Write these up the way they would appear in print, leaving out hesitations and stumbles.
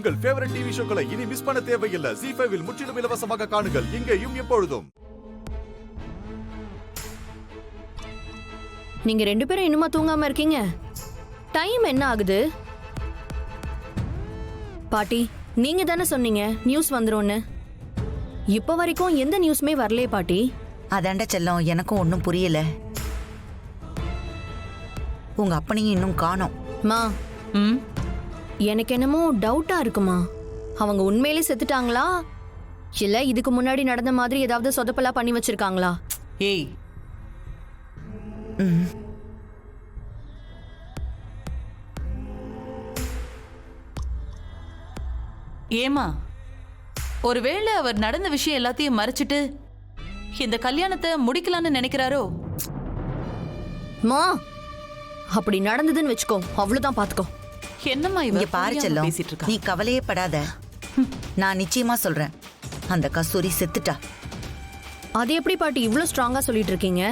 உங்கள் favourite TV ஷோக்களை இனி miss பண்ண தேவையில்லை. ZEE5 இல் முற்றிலும் இலவசமாக காணுங்கள். இங்கேயும் எப்பொழுதும். நீங்க 2 பேரும் இன்னுமா தூங்காம இருக்கீங்க? டைம் என்ன ஆகுது? பாட்டி, நீங்க தானே சொன்னீங்க நியூஸ் வந்துரும்னு. இப்ப வரைக்கும் எந்த நியூஸுமே வரலையே பாட்டி. அதாண்ட செல்லம், எனக்கும் ஒன்றும் புரியல. உங்க அப்பனையும் இன்னும் காணோம். மா, எனக்கு என்னமோ டவுட்டா இருக்குமா. அவங்க உண்மையிலே செத்துட்டாங்களா இல்ல இதுக்கு முன்னாடி நடந்த மாதிரி ஏதாவது சொதப்பலா பண்ணி வச்சிருக்காங்களா? ஏய், ஏமா, ஒருவேளை அவர் நடந்த விஷயம் எல்லாத்தையும் மறைச்சிட்டு இந்த கல்யாணத்தை முடிக்கலான்னு நினைக்கிறாரோ? மா, அப்படி நடந்ததுன்னு வச்சுக்கோ, அவ்வளவுதான் பாத்துக்கோ. என்னம்மா இங்க இவ பாரு செல்லம், பேசிட்டு இருக்கா? நீ கவலையே படாத. நான் நிச்சயமா சொல்றேன், அந்த கஸ்தூரி செத்துட்டா. அது எப்படி பாட்டி இவ்ளோ ஸ்ட்ராங்கா சொல்லிட்டு இருக்கீங்க?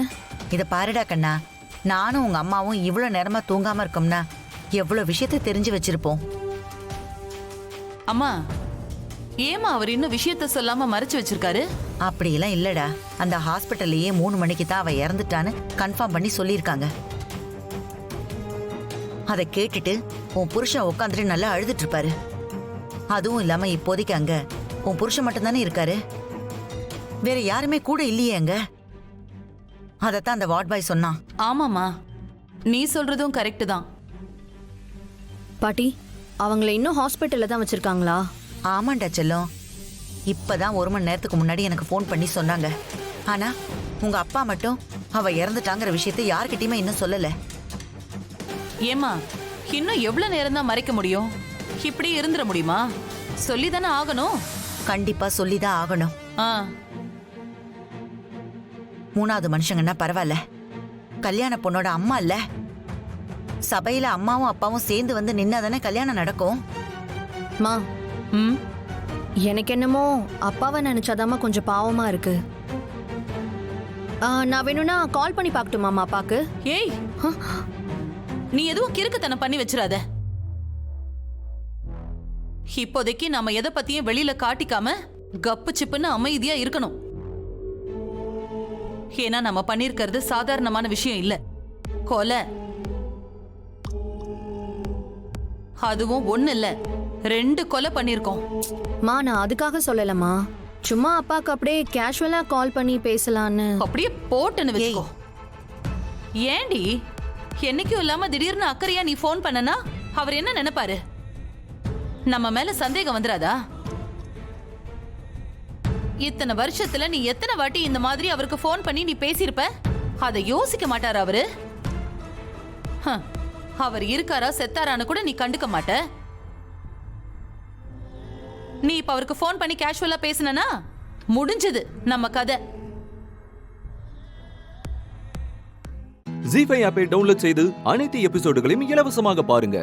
இத பாருடா கண்ணா, நானும் உங்க அம்மாவும் இவ்வளவு நேரமா தூங்காம இருக்கோம்னா எவ்வளவு விஷயத்தை தெரிஞ்சு வச்சிருப்போம். அம்மா, ஏமா அவர் இன்னும் விஷயத்த சொல்லாம மறைச்சு வச்சிருக்காரு? அப்படியெல்லாம் இல்லடா, அந்த ஹாஸ்பிட்டல்லையே 3 மணிக்கு தான் அவ இறந்துட்டான்னு கன்ஃபார்ம் பண்ணி சொல்லியிருக்காங்க. அதை கேட்டுட்டு உன் புருஷன் உட்காந்துட்டு நல்லா அழுதுட்டு இருப்பாரு. அதுவும் இல்லாம இப்போதைக்கு அங்க உன் புருஷன் மட்டும்தானே இருக்காரு, வேற யாருமே கூட இல்லையே அங்க. அதத்தான் அந்த வார்ட் பாய் சொன்னான். ஆமாமா, நீ சொல்றதும் கரெக்ட் தான். பாட்டி, அவங்கள இன்னும் ஹாஸ்பிட்டல்ல தான் வச்சிருக்காங்களா? ஆமாண்டா செல்லம், இப்பதான் 1 மணி நேரத்துக்கு முன்னாடி எனக்கு ஃபோன் பண்ணி சொன்னாங்க. ஆனா உங்க அப்பா மட்டும் அவ இறந்துட்டாங்கிற விஷயத்தை யாருக்கிட்டயுமே இன்னும் சொல்லல. ஏமா, இன்னும் எவ்வளவு நேரம் தான் மறைக்க முடியும்? இப்படி இருந்துட முடியுமா? சொல்லிதானே ஆகணும். கண்டிப்பா சொல்லிதான் ஆகணும். ஆ, 3வது மனுஷங்கன்னா பரவாயில்ல, கல்யாண பொண்ணோட அம்மா இல்ல. சபையில அம்மாவும் அப்பாவும் சேர்ந்து வந்து நின்னாதானே கல்யாணம் நடக்கும். மா, எனக்கு என்னமோ அப்பாவை நினைச்சாதாமா கொஞ்சம் பாவமா இருக்கு. நான் வேணும்னா கால் பண்ணி பார்க்கட்டுமாமா அப்பாக்கு? ஏய், நீ எதுவும் கிறுக்குத்தனம் பண்ணி வச்சிராத. இப்போதைக்கு நாம எதை பத்தியும் வெளியில காட்டிக்காம கப்பு சிப்புன்னு அமைதியா இருக்கணும். ஏன்னா நம்ம பண்ணிருக்கிறது சாதாரணமான விஷயம் இல்ல, கொலை. அதுவும் 1 இல்ல 2 கொலை பண்ணிருக்கோம். மா, நான் அதுக்காக சொல்லலமா, சும்மா அப்பாக்கு அப்படியே கேஷுவலா கால் பண்ணி பேசலான்னு. அப்படியே போட்டுன்னு வச்சுக்கோ. ஏண்டி, என்னைக்கும் இல்லாம திடீர்னு அக்கறையா நீ போன் பண்ணனா அவர் என்ன நினைப்பாரு? நம்ம மேல சந்தேகம் வந்துராதா? இத்தனை வருஷத்துல நீ எத்தனை வாட்டி இந்த மாதிரி அவருக்கு போன் பண்ணி நீ பேசியிருப்ப? அதை யோசிக்க மாட்டாரா அவரு? அவர் இருக்காரா செத்தாரான்னு கூட நீ கண்டுக்க மாட்ட. நீ இப்ப அவருக்கு போன் பண்ணி கேஷுவலா பேசினா முடிஞ்சது நம்ம கதை. ZEE5 ஆப்பை டவுன்லோட் செய்து அனைத்து எபிசோடுகளையும் இலவசமாக பாருங்க.